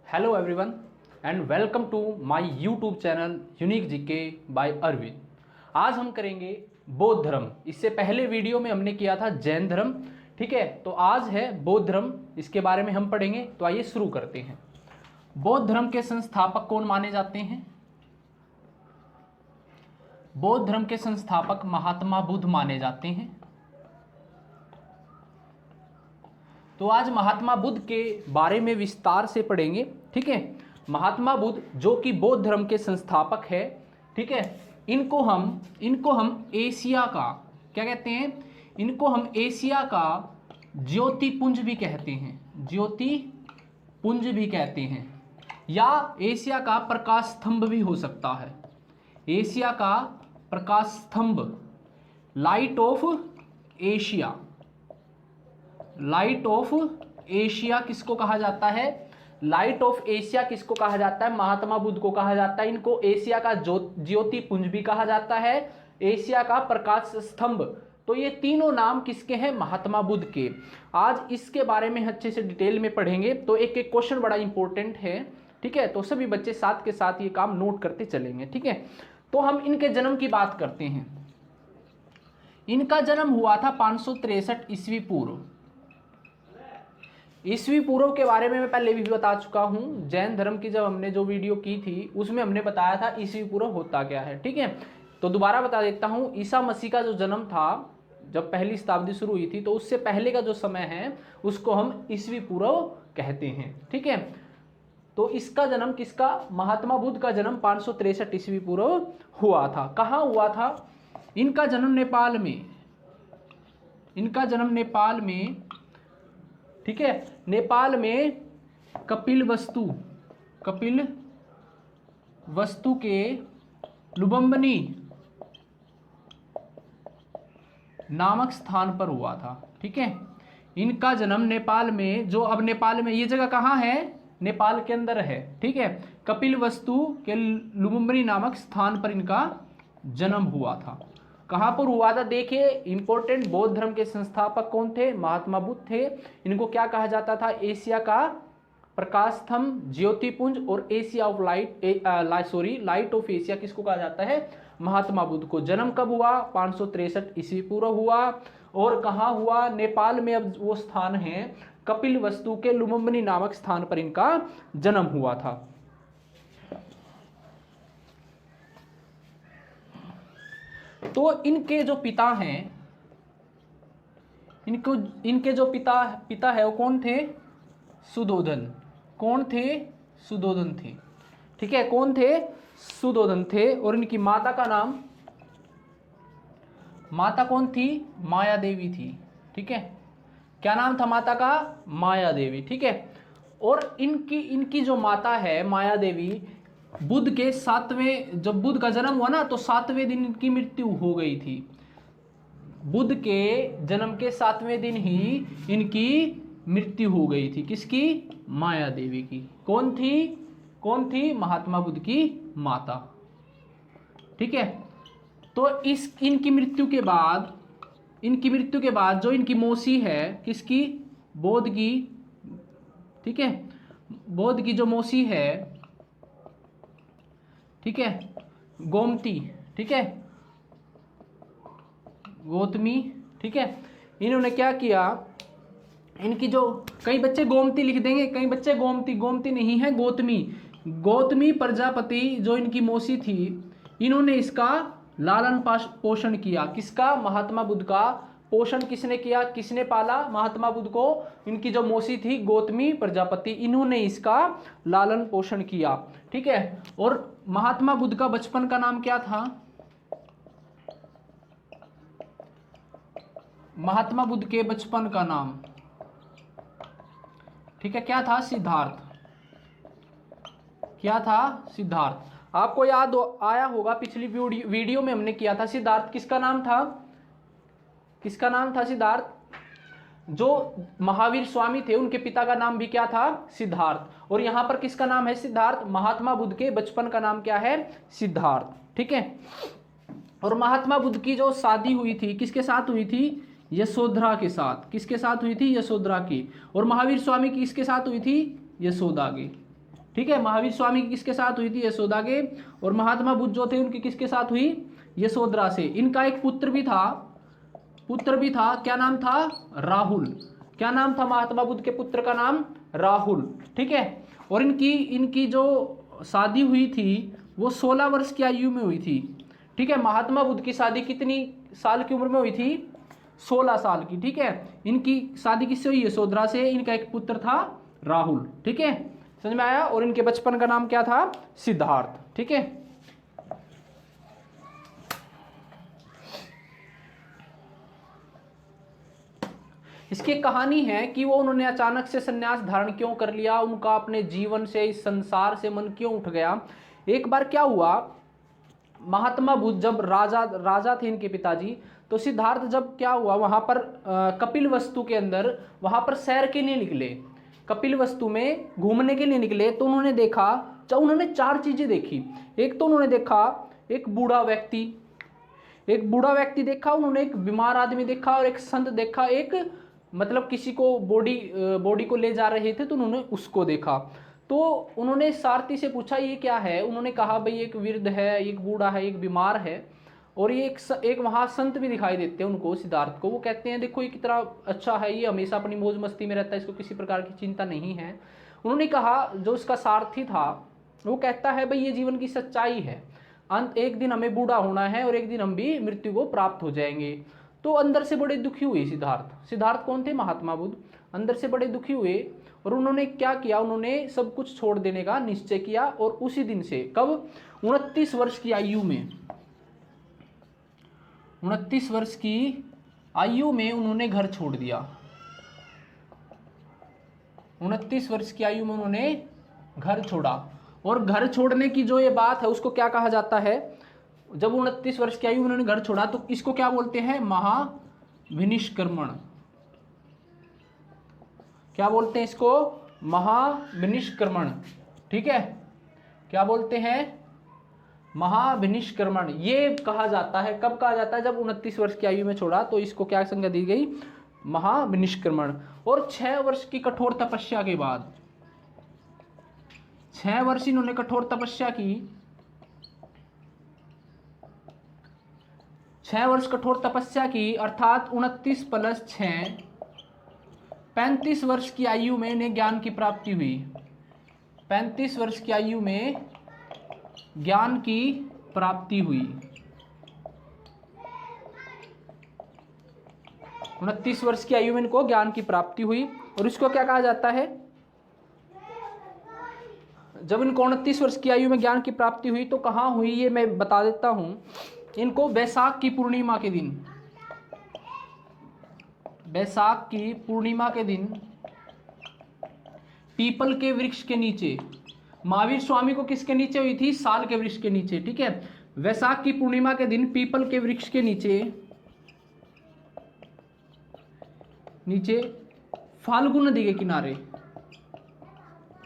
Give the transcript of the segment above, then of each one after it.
Hello everyone and welcome to my YouTube channel unique GK by Arvind. आज हम करेंगे बौद्ध धर्म। इससे पहले वीडियो में हमने किया था जैन धर्म, ठीक है। तो आज है बौद्ध धर्म, इसके बारे में हम पढ़ेंगे। तो आइए शुरू करते हैं। बौद्ध धर्म के संस्थापक कौन माने जाते हैं? बौद्ध धर्म के संस्थापक महात्मा बुद्ध माने जाते हैं। तो आज महात्मा बुद्ध के बारे में विस्तार से पढ़ेंगे, ठीक है। महात्मा बुद्ध जो कि बौद्ध धर्म के संस्थापक है, ठीक है। इनको हम एशिया का क्या कहते हैं? इनको हम एशिया का ज्योति पुंज भी कहते हैं, ज्योति पुंज भी कहते हैं, या एशिया का प्रकाश स्तंभ भी हो सकता है। एशिया का प्रकाश स्तंभ, light of Asia. Light of Asia किसको कहा जाता है? लाइट ऑफ एशिया किसको कहा जाता है? महात्मा बुद्ध को कहा जाता है। इनको एशिया का ज्योति पुंज भी कहा जाता है, एशिया का प्रकाश स्तंभ। तो ये तीनों नाम किसके हैं? महात्मा बुद्ध के। आज इसके बारे में अच्छे से डिटेल में पढ़ेंगे। तो एक एक क्वेश्चन बड़ा इंपॉर्टेंट है, ठीक है। तो सभी बच्चे साथ के साथ ये काम नोट करते चलेंगे, ठीक है। तो हम इनके जन्म की बात करते हैं। इनका जन्म हुआ था 563 ईस्वी पूर्व। ईस्वी पूर्व के बारे में मैं पहले भी बता चुका हूं। जैन धर्म की जब हमने जो वीडियो की थी उसमें हमने बताया था ईस्वी पूर्व होता क्या है, ठीक है। तो दोबारा बता देता हूं। ईसा मसीह का जो जन्म था, जब पहली शताब्दी शुरू हुई थी, तो उससे पहले का जो समय है उसको हम ईस्वी पूर्व कहते हैं, ठीक है। तो इसका जन्म किसका? महात्मा बुद्ध का जन्म 563 ईस्वी पूर्व हुआ था। कहाँ हुआ था? इनका जन्म नेपाल में। इनका जन्म नेपाल में, ठीक है। नेपाल में कपिल वस्तु के लुबंबनी नामक स्थान पर हुआ था, ठीक है। इनका जन्म नेपाल में, जो अब नेपाल में ये जगह कहाँ है? नेपाल के अंदर है, ठीक है। कपिल वस्तु के लुबंबनी नामक स्थान पर इनका जन्म हुआ था। कहाँ पर हुआ था? देखिए इंपॉर्टेंट, बौद्ध धर्म के संस्थापक कौन थे? महात्मा बुद्ध थे। इनको क्या कहा जाता था? एशिया का प्रकाश स्तंभ, ज्योतिपुंज और Asia of light of Asia किसको कहा जाता है? महात्मा बुद्ध को। जन्म कब हुआ? 563 ईस्वी पूर्व हुआ। और कहाँ हुआ? नेपाल में अब वो स्थान है कपिल वस्तु के लुबंबनी नामक स्थान पर इनका जन्म हुआ था। तो इनके जो पिता हैं, इनके जो पिता है वो कौन थे? सुधोधन। कौन थे? सुधोधन थे, ठीक है। कौन थे? सुधोधन थे। और इनकी माता का नाम, माता कौन थी? माया देवी थी, ठीक है। क्या नाम था माता का? माया देवी, ठीक है। और इनकी जो माता है माया देवी, बुद्ध के 7वें, जब बुद्ध का जन्म हुआ ना, तो 7वें दिन इनकी मृत्यु हो गई थी। बुद्ध के जन्म के 7वें दिन ही इनकी मृत्यु हो गई थी। किसकी? माया देवी की। कौन थी? कौन थी? महात्मा बुद्ध की माता, ठीक है। तो इनकी मृत्यु के बाद जो इनकी मौसी है, किसकी? बौद्ध की, ठीक है। बौद्ध की जो मौसी है, ठीक है, गोमती, ठीक है, गौतमी, ठीक है। इन्होंने क्या किया? इनकी जो, कई बच्चे गोमती लिख देंगे, कई बच्चे गोमती नहीं है, गौतमी प्रजापति जो इनकी मौसी थी, इन्होंने इसका लालन पोषण किया। किसका? महात्मा बुद्ध का पोषण किसने किया? किसने पाला महात्मा बुद्ध को? इनकी जो मौसी थी गौतमी प्रजापति, इन्होंने इसका लालन पोषण किया, ठीक है। और महात्मा बुद्ध का बचपन का नाम क्या था? महात्मा बुद्ध के बचपन का नाम, ठीक है, क्या था? सिद्धार्थ। क्या था? सिद्धार्थ। आपको याद आया होगा, पिछली वीडियो में हमने किया था। सिद्धार्थ किसका नाम था? किसका नाम था सिद्धार्थ? जो महावीर स्वामी थे उनके पिता का नाम भी क्या था? सिद्धार्थ। और यहां पर किसका नाम है? सिद्धार्थ। महात्मा बुद्ध के बचपन का नाम क्या है? सिद्धार्थ, ठीक है। और महात्मा बुद्ध की जो शादी हुई थी किसके साथ हुई थी? यशोधरा के साथ। किसके साथ हुई थी? यशोधरा की। और महावीर स्वामी की किसके साथ हुई थी? यशोदा की, ठीक है। महावीर स्वामी की किसके साथ हुई थी? यशोदा के। और महात्मा बुद्ध जो थे उनकी किसके साथ हुई? यशोधरा से। इनका एक पुत्र भी था, क्या नाम था? राहुल। क्या नाम था महात्मा बुद्ध के पुत्र का नाम? राहुल, ठीक है। और इनकी जो शादी हुई थी वो 16 वर्ष की आयु में हुई थी, ठीक है। महात्मा बुद्ध की शादी कितनी साल की उम्र में हुई थी? 16 साल की, ठीक है। इनकी शादी किससे हुई? यशोधरा से। इनका एक पुत्र था राहुल, ठीक है, समझ में आया। और इनके बचपन का नाम क्या था? सिद्धार्थ, ठीक है। इसकी कहानी है कि उन्होंने अचानक से संन्यास धारण क्यों कर लिया, उनका अपने जीवन से, इस संसार से मन क्यों उठ गया। एक बार क्या हुआ, महात्मा बुद्ध जब राजा थे इनके पिताजी, तो सिद्धार्थ जब क्या हुआ वहां पर कपिल वस्तु के अंदर वहां पर सैर के लिए निकले, कपिल वस्तु में घूमने के लिए निकले, तो उन्होंने देखा, उन्होंने 4 चीजें देखी। एक तो उन्होंने देखा एक बूढ़ा व्यक्ति देखा, उन्होंने एक बीमार आदमी देखा और एक संत देखा, एक मतलब किसी को बॉडी को ले जा रहे थे तो उन्होंने उसको देखा। तो उन्होंने सारथी से पूछा ये क्या है? उन्होंने कहा भाई एक वृद्ध है, एक बूढ़ा है, एक बीमार है, और ये एक वहाँ संत भी दिखाई देते हैं उनको, सिद्धार्थ को। वो कहते हैं देखो ये कितना अच्छा है, ये हमेशा अपनी मौज मस्ती में रहता है, इसको किसी प्रकार की चिंता नहीं है। उन्होंने कहा, जो उसका सारथी था वो कहता है भाई ये जीवन की सच्चाई है, एक दिन हमें बूढ़ा होना है और एक दिन हम भी मृत्यु को प्राप्त हो जाएंगे। तो अंदर से बड़े दुखी हुए सिद्धार्थ कौन थे? महात्मा बुद्ध। अंदर से बड़े दुखी हुए और उन्होंने क्या किया, उन्होंने सब कुछ छोड़ देने का निश्चय किया। और उसी दिन से, कब? 29 वर्ष की आयु में, 29 वर्ष की आयु में उन्होंने घर छोड़ दिया। 29 वर्ष की आयु में उन्होंने घर छोड़ा। और घर छोड़ने की जो ये बात है उसको क्या कहा जाता है? जब 29 वर्ष की आयु में उन्होंने घर छोड़ा तो इसको क्या बोलते हैं? महाविनिष्क्रमण। क्या बोलते हैं इसको? महाविनिष्क्रमण, ठीक है। क्या बोलते हैं? महाविनिष्क्रमण। ये कहा जाता है, कब कहा जाता है? जब 29 वर्ष की आयु में छोड़ा, तो इसको क्या संज्ञा दी गई? महाविनिष्क्रमण। और 6 वर्ष की कठोर तपस्या के बाद, 6 वर्ष इन्होंने कठोर तपस्या की, 6 वर्ष कठोर तपस्या की, अर्थात 29 + 6 35 वर्ष की आयु में इन्हें ज्ञान की प्राप्ति हुई। 35 वर्ष की आयु में ज्ञान की प्राप्ति हुई। 29 वर्ष की आयु में इनको ज्ञान की प्राप्ति हुई। और इसको क्या कहा जाता है? जब इनको 29 वर्ष की आयु में ज्ञान की प्राप्ति हुई तो कहाँ हुई, ये मैं बता देता हूं। इनको वैशाख की पूर्णिमा के दिन, वैशाख की पूर्णिमा के दिन पीपल के वृक्ष के नीचे, महावीर स्वामी को किसके नीचे हुई थी? साल के वृक्ष के नीचे, ठीक है। वैशाख की पूर्णिमा के दिन पीपल के वृक्ष के नीचे फाल्गु नदी के किनारे,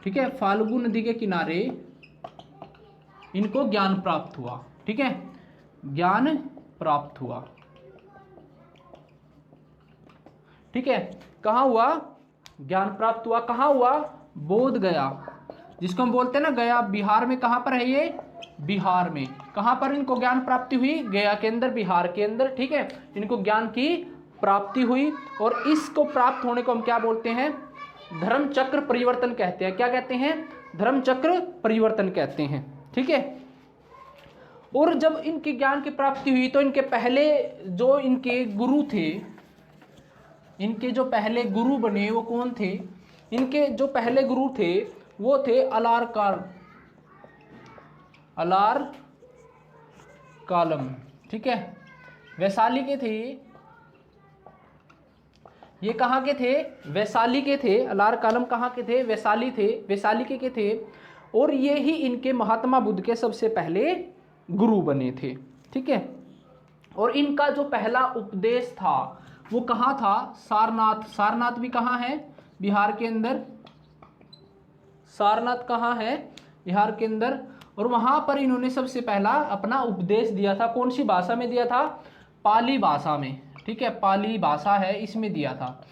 ठीक है, फाल्गु नदी के किनारे इनको ज्ञान प्राप्त हुआ, ठीक है, ज्ञान प्राप्त हुआ, ठीक है। कहाँ हुआ? ज्ञान प्राप्त हुआ। कहाँ हुआ? बोध गया, जिसको हम बोलते हैं ना गया, बिहार में। कहाँ पर है ये? बिहार में। कहाँ पर इनको ज्ञान प्राप्ति हुई? गया के अंदर, बिहार के अंदर, ठीक है। इनको ज्ञान की प्राप्ति हुई। और इसको प्राप्त होने को हम क्या बोलते हैं? धर्म चक्र परिवर्तन कहते हैं। क्या कहते हैं? धर्म चक्र परिवर्तन कहते हैं, ठीक है। और जब इनके ज्ञान की प्राप्ति हुई तो इनके पहले जो इनके गुरु थे, इनके जो पहले गुरु बने वो कौन थे? इनके जो पहले गुरु थे वो थे अलार कालम, ठीक है, वैशाली के थे। ये कहाँ के थे? वैशाली के थे। अलार कालम कहाँ के थे? वैशाली थे, वैशाली के थे। और ये ही इनके महात्मा बुद्ध के सबसे पहले गुरु बने थे, ठीक है। और इनका जो पहला उपदेश था वो कहाँ था? सारनाथ। सारनाथ भी कहाँ है? बिहार के अंदर। सारनाथ कहाँ है? बिहार के अंदर। और वहाँ पर इन्होंने सबसे पहला अपना उपदेश दिया था। कौन सी भाषा में दिया था? पाली भाषा में, ठीक है, पाली भाषा है इसमें दिया था।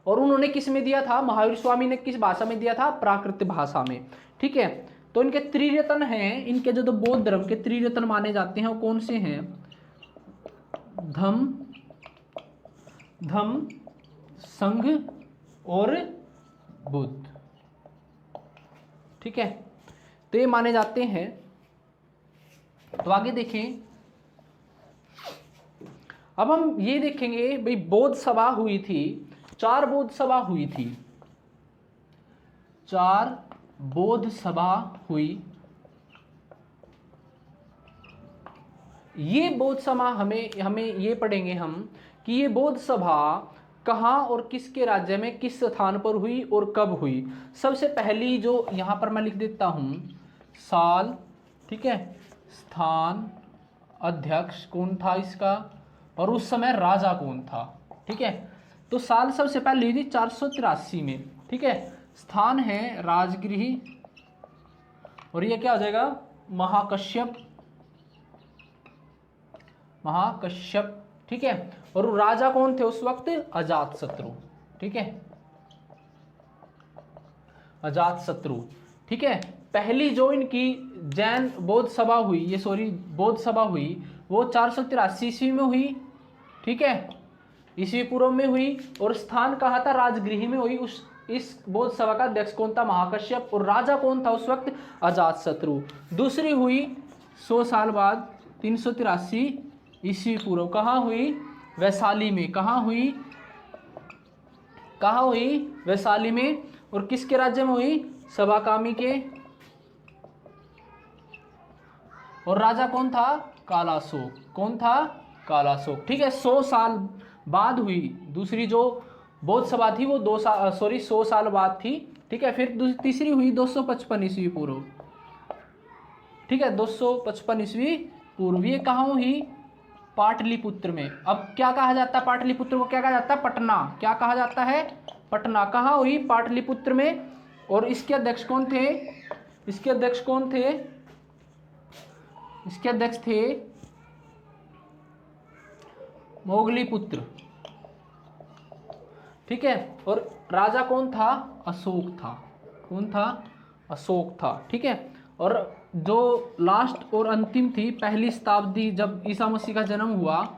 और उन्होंने किस में दिया था, महावीर स्वामी ने किस भाषा में दिया था, प्राकृत भाषा में। ठीक है, तो इनके त्रिरत्न हैं, इनके जो बौद्ध धर्म के त्रिरत्न माने जाते हैं वो कौन से हैं, धम्म संघ और बुद्ध। ठीक है, तो ये माने जाते हैं। तो आगे देखें, अब हम ये देखेंगे भाई बौद्ध सभा हुई थी, 4 बौद्ध सभा हुई थी, 4 बौद्ध सभा हुई। ये बौद्ध सभा हमें ये पढ़ेंगे हम कि ये बौद्ध सभा कहाँ और किसके राज्य में किस स्थान पर हुई और कब हुई। सबसे पहली जो यहाँ पर मैं लिख देता हूँ साल, ठीक है, स्थान, अध्यक्ष कौन था इसका, और उस समय राजा कौन था। ठीक है, तो साल सबसे पहले हुई थी 483 में। ठीक है, स्थान है राजगृह, और ये क्या हो जाएगा, महाकश्यप। ठीक है, और राजा कौन थे उस वक्त, अजातशत्रु। ठीक है, अजातशत्रु। ठीक है, पहली जो इनकी जैन बौद्ध सभा हुई, ये सॉरी बौद्ध सभा हुई, वो 483 ईस्वी में हुई। ठीक है, ईस्वी पूर्व में हुई, और स्थान कहाँ था, राजगृह में हुई। इस बौद्ध सभा का अध्यक्ष कौन था, महाकश्यप, और राजा कौन था उस वक्त, अजातशत्रु। दूसरी हुई 100 साल बाद 383 ईस्वी पूर्व, कहाँ हुई, वैशाली में। कहाँ हुई, वैशाली में, और किसके राज्य में हुई, सभाकामी के, और राजा कौन था, कालाशोक। कौन था, कालाशोक। ठीक है, 100 साल बाद हुई दूसरी जो बौद्ध सभा थी, वो 100 साल बाद थी। ठीक है, फिर तीसरी हुई 255 ईस्वी पूर्व। ठीक है, 255 ईस्वी पूर्व। ये कहाँ हुई, पाटलिपुत्र में। अब क्या कहा जाता है, पाटलिपुत्र को क्या कहा जाता है, पटना। क्या कहा जाता है, पटना। कहाँ हुई, पाटलिपुत्र में, और इसके अध्यक्ष कौन थे, इसके अध्यक्ष थे मोगलीपुत्र। ठीक है, और राजा कौन था, अशोक था। कौन था, अशोक था। ठीक है, और जो लास्ट और अंतिम थी, पहली शताब्दी जब ईसा मसीह का जन्म हुआ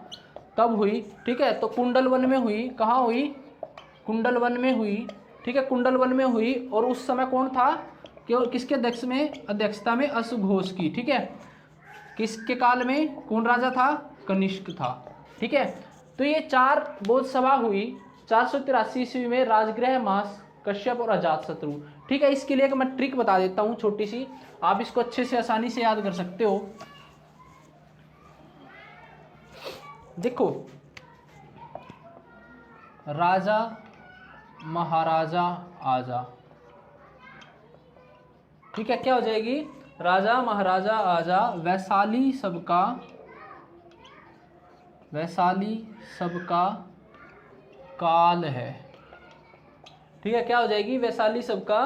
तब हुई। ठीक है, तो कुंडलवन में हुई। कहाँ हुई, कुंडलवन में हुई। ठीक है, कुंडलवन में हुई, और उस समय कौन था, किसके अध्यक्षता में, अश्वघोष की। ठीक है, किसके काल में, कौन राजा था, कनिष्क था। ठीक है, तो ये 4 बौद्ध सभा हुई 483 ईस्वी में, राजगृह, महाकश्यप और अजातशत्रु। ठीक है, इसके लिए एक मैं ट्रिक बता देता हूँ छोटी सी, आप इसको अच्छे से आसानी से याद कर सकते हो। देखो, राजा महाराजा आजा। ठीक है, क्या हो जाएगी, राजा महाराजा आजा, वैशाली सबका काल है। ठीक है, क्या हो जाएगी, वैशाली सबका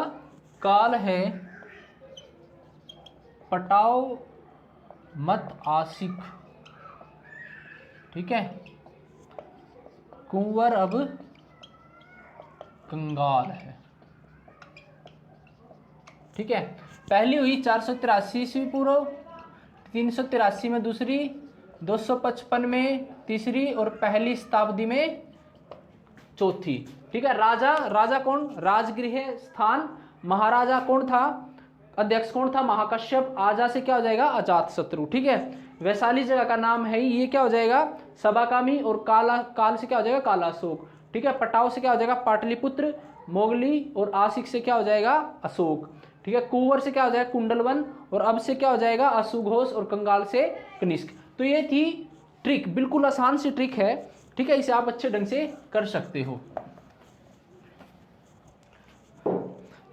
काल है, पटाओ मत आशिक। ठीक है, कुंवर अब कंगाल है। ठीक है, पहली हुई 483 ईस्वी पूर्व, 383 में दूसरी, 255 में तीसरी, और पहली शताब्दी में चौथी। ठीक है, राजा कौन, राजगृह, स्थान, महाराजा कौन था, अध्यक्ष कौन था, महाकश्यप, आजा से क्या हो जाएगा, अजातशत्रु। ठीक है, वैशाली जगह का नाम है, ये क्या हो जाएगा, सभाकामी, और काल से क्या हो जाएगा, कालाशोक। ठीक है, पटाव से क्या हो जाएगा, पाटलिपुत्र, मोगली, और आशिक से क्या हो जाएगा, अशोक। ठीक है, कुंवर से क्या हो जाएगा, कुंडलवन, और अब से क्या हो जाएगा, अश्वघोष, और कंगाल से कनिष्क। तो ये थी ट्रिक, बिल्कुल आसान सी ट्रिक है। ठीक है, इसे आप अच्छे ढंग से कर सकते हो।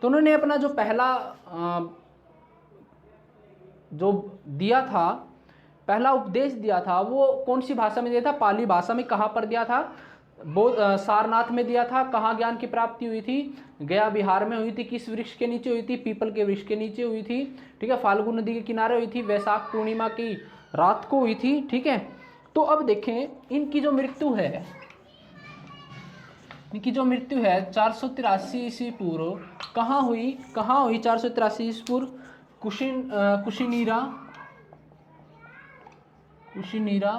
तो उन्होंने अपना जो पहला जो दिया था, पहला उपदेश दिया था, वो कौन सी भाषा में दिया था, पाली भाषा में। कहाँ पर दिया था, सारनाथ में दिया था। कहाँ ज्ञान की प्राप्ति हुई थी, गया बिहार में हुई थी। किस वृक्ष के नीचे हुई थी, पीपल के वृक्ष के नीचे हुई थी। ठीक है, फाल्गु नदी के किनारे हुई थी, वैशाख पूर्णिमा की रात को हुई थी। ठीक है, तो अब देखें इनकी जो मृत्यु है, इनकी जो मृत्यु है 483 ईस्वी पूर्व कहाँ हुई 483 ईस्वी पूर्व कुशीनीरा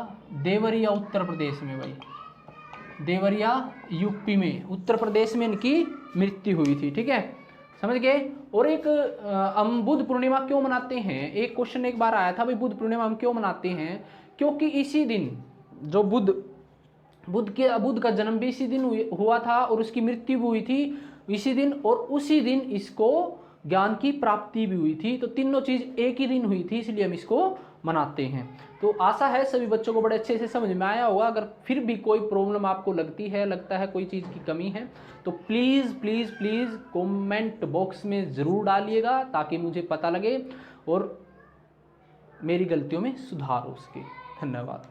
देवरिया उत्तर प्रदेश में भाई, देवरिया यूपी में, उत्तर प्रदेश में इनकी मृत्यु हुई थी। ठीक है, समझ गए। और एक हम बुद्ध पूर्णिमा क्यों मनाते हैं, एक क्वेश्चन एक बार आया था भाई, बुद्ध पूर्णिमा हम क्यों मनाते हैं, क्योंकि इसी दिन जो बुद्ध का जन्म भी इसी दिन हुआ था और उसकी मृत्यु भी हुई थी इसी दिन, और उसी दिन इसको ज्ञान की प्राप्ति भी हुई थी। तो तीनों चीज एक ही दिन हुई थी, इसलिए हम इसको मनाते हैं। तो आशा है सभी बच्चों को बड़े अच्छे से समझ में आया होगा। अगर फिर भी कोई प्रॉब्लम आपको लगता है कोई चीज़ की कमी है, तो please please please comment box में ज़रूर डालिएगा, ताकि मुझे पता लगे और मेरी गलतियों में सुधार हो सके। धन्यवाद।